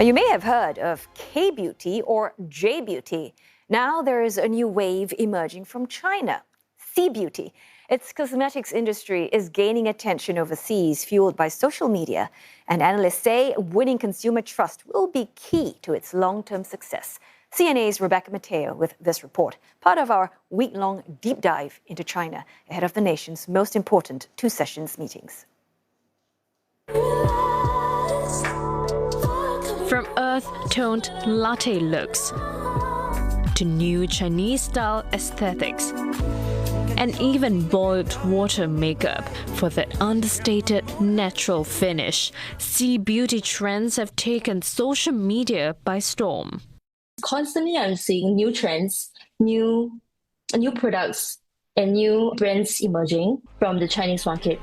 You may have heard of K-beauty or J-beauty. Now there is a new wave emerging from China, C-beauty. Its cosmetics industry is gaining attention overseas, fueled by social media. And analysts say winning consumer trust will be key to its long-term success. CNA's Rebecca Metteo with this report, part of our week-long deep dive into China ahead of the nation's most important two-sessions meetings. From earth-toned latte looks to new Chinese-style aesthetics, and even boiled water makeup for the understated natural finish, C-beauty trends have taken social media by storm. Constantly, I'm seeing new trends, new products, and new brands emerging from the Chinese market.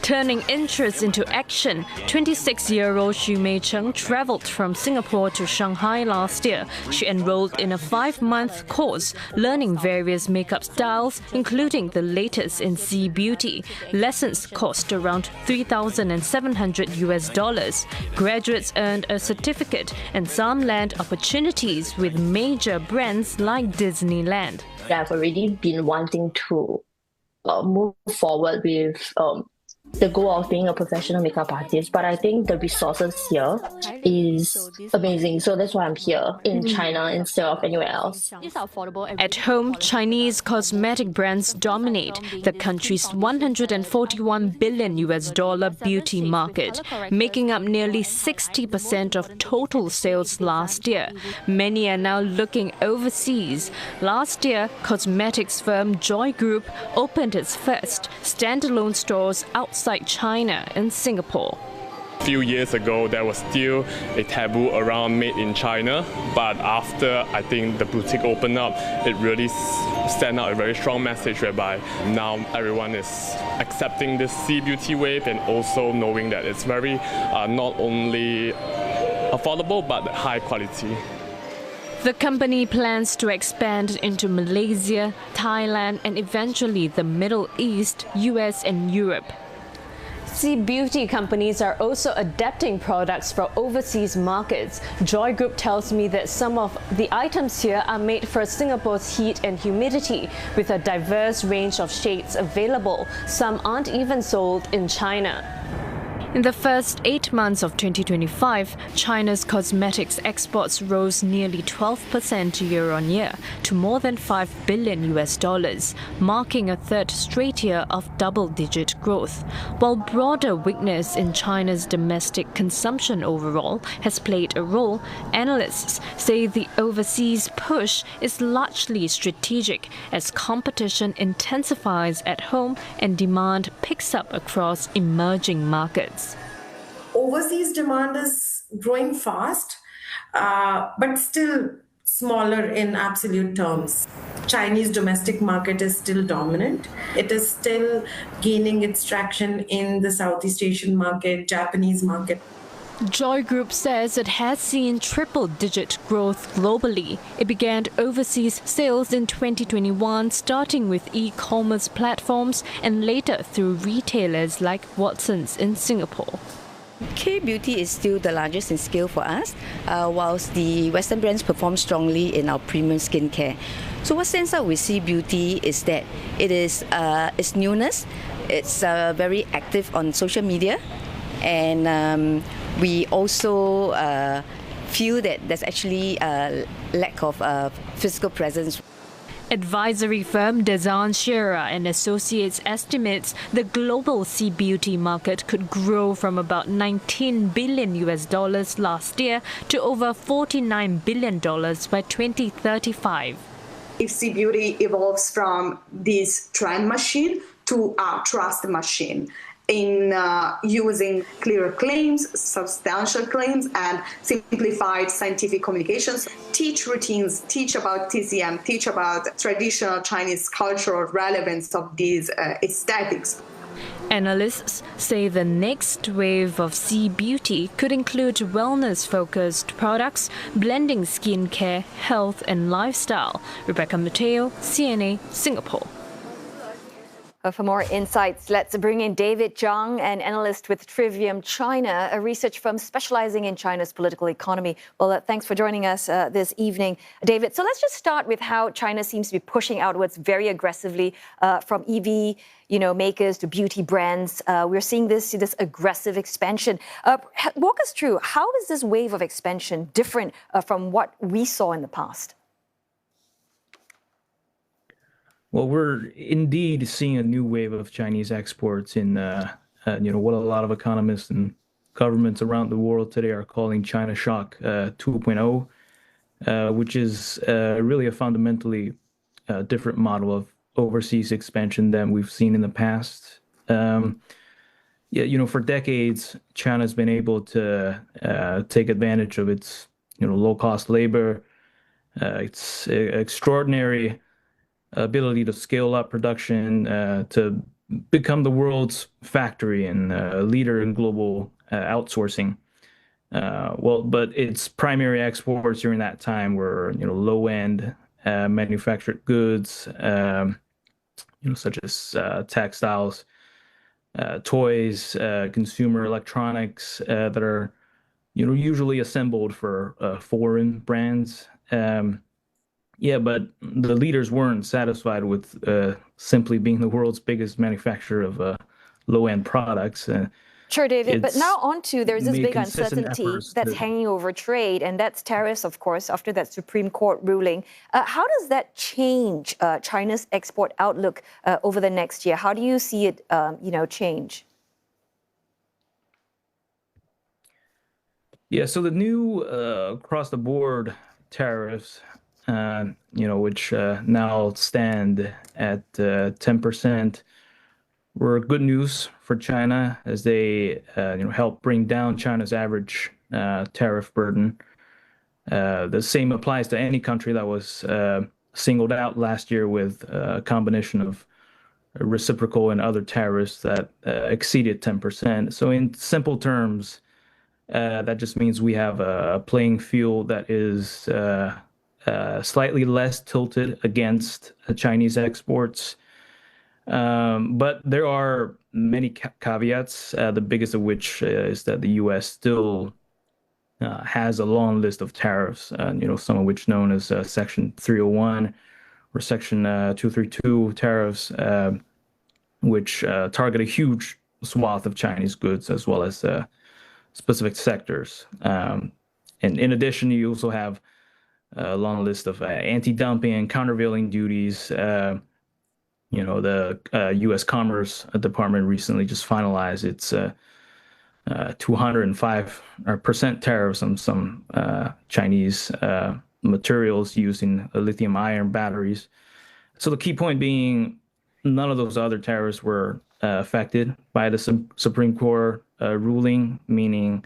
Turning interest into action, 26-year-old Xu Meicheng traveled from Singapore to Shanghai last year. She enrolled in a 5-month course, learning various makeup styles, including the latest in C-beauty. Lessons cost around $3,700. Graduates earned a certificate, and some land opportunities with major brands like Disneyland. I've already been wanting to move forward with the goal of being a professional makeup artist, but I think the resources here is amazing. So that's why I'm here in China instead of anywhere else. At home, Chinese cosmetic brands dominate the country's $141 billion beauty market, making up nearly 60% of total sales last year. Many are now looking overseas. Last year, cosmetics firm Joy Group opened its first standalone stores outside China in Singapore. A few years ago, there was still a taboo around made in China, but after I think the boutique opened up, it really sent out a very strong message whereby now everyone is accepting this C-beauty wave and also knowing that it's very not only affordable but high quality. The company plans to expand into Malaysia, Thailand, and eventually the Middle East, US, and Europe. C-beauty companies are also adapting products for overseas markets. Joy Group tells me that some of the items here are made for Singapore's heat and humidity, with a diverse range of shades available. Some aren't even sold in China. In the first 8 months of 2025, China's cosmetics exports rose nearly 12% year-on-year to more than $5 billion, marking a third straight year of double-digit growth. While broader weakness in China's domestic consumption overall has played a role, analysts say the overseas push is largely strategic as competition intensifies at home and demand picks up across emerging markets. Overseas demand is growing fast, but still smaller in absolute terms. Chinese domestic market is still dominant. It is still gaining its traction in the Southeast Asian market, Japanese market. Joy Group says it has seen triple-digit growth globally. It began overseas sales in 2021, starting with e-commerce platforms and later through retailers like Watsons in Singapore. K-beauty is still the largest in scale for us, whilst the Western brands perform strongly in our premium skincare. So what stands out with C-beauty is that it is its newness. It's very active on social media, and we also feel that there's actually a lack of physical presence. Advisory firm David Zhang and Associates estimates the global C-beauty market could grow from about $19 billion last year to over $49 billion by 2035. If C-beauty evolves from this trend machine to a trust machine, in using clearer claims, substantial claims, and simplified scientific communications. Teach routines, teach about TCM, teach about traditional Chinese cultural relevance of these aesthetics. Analysts say the next wave of C-beauty could include wellness-focused products, blending skincare, health, and lifestyle. Rebecca Metteo, CNA, Singapore. For more insights, let's bring in David Zhang, an analyst with Trivium China, a research firm specializing in China's political economy. Well, thanks for joining us this evening, David. So let's just start with how China seems to be pushing outwards very aggressively from EV, makers to beauty brands. We're seeing this aggressive expansion. Walk us through, how is this wave of expansion different from what we saw in the past? Well, we're indeed seeing a new wave of Chinese exports in, what a lot of economists and governments around the world today are calling China Shock 2.0, which is really a fundamentally different model of overseas expansion than we've seen in the past. For decades, China's been able to take advantage of its, low-cost labor, its extraordinary ability to scale up production, to become the world's factory and leader in global outsourcing. But its primary exports during that time were, low-end manufactured goods, such as textiles, toys, consumer electronics that are, usually assembled for foreign brands. But the leaders weren't satisfied with simply being the world's biggest manufacturer of low-end products. Sure, David, but now there's this big uncertainty that's hanging over trade, and that's tariffs, of course, after that Supreme Court ruling. How does that change China's export outlook over the next year? How do you see it, change? Yeah, so the new across-the-board tariffs, which now stand at 10%, were good news for China as they, help bring down China's average tariff burden. The same applies to any country that was singled out last year with a combination of reciprocal and other tariffs that exceeded 10%. So in simple terms, that just means we have a playing field that is slightly less tilted against Chinese exports. But there are many caveats, the biggest of which is that the U.S. still has a long list of tariffs, some of which known as Section 301 or Section 232 tariffs, which target a huge swath of Chinese goods as well as specific sectors. And in addition, you also have a long list of anti-dumping and countervailing duties. The U.S. Commerce Department recently just finalized its 205% tariffs on some Chinese materials using lithium ion batteries. So the key point being, none of those other tariffs were affected by the Supreme Court ruling, meaning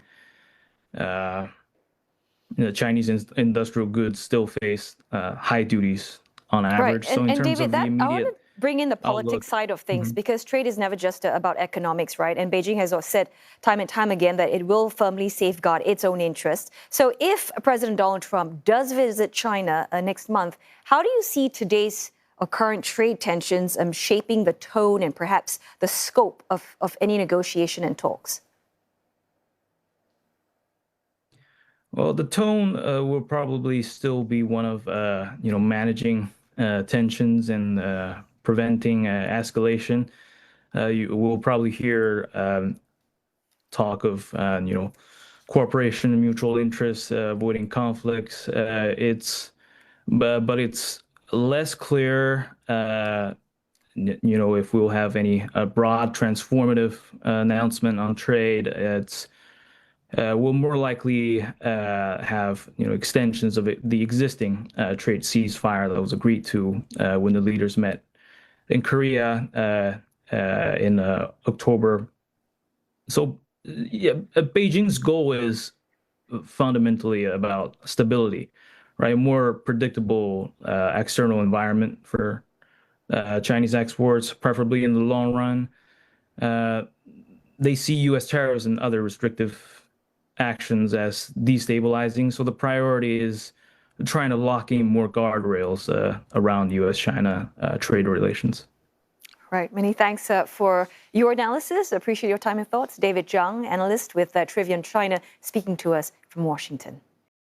Chinese industrial goods still face high duties on average. Right. So in terms David, of the immediate, I want to bring in the politics side of things, because trade is never just about economics, right? And Beijing has said time and time again that it will firmly safeguard its own interests. So if President Donald Trump does visit China next month, how do you see today's current trade tensions shaping the tone and perhaps the scope of any negotiation and talks? Well, the tone will probably still be one of, managing tensions and preventing escalation. You will probably hear talk of, cooperation and mutual interests, avoiding conflicts. But it's less clear, if we'll have any broad transformative announcement on trade. We'll more likely have extensions of the existing trade ceasefire that was agreed to when the leaders met in Korea in October. So Beijing's goal is fundamentally about stability, right? More predictable external environment for Chinese exports, preferably in the long run. They see U.S. tariffs and other restrictive actions as destabilizing. So the priority is trying to lock in more guardrails around U.S.-China trade relations. Right. Many thanks for your analysis. Appreciate your time and thoughts. David Zhang, analyst with Trivium China, speaking to us from Washington.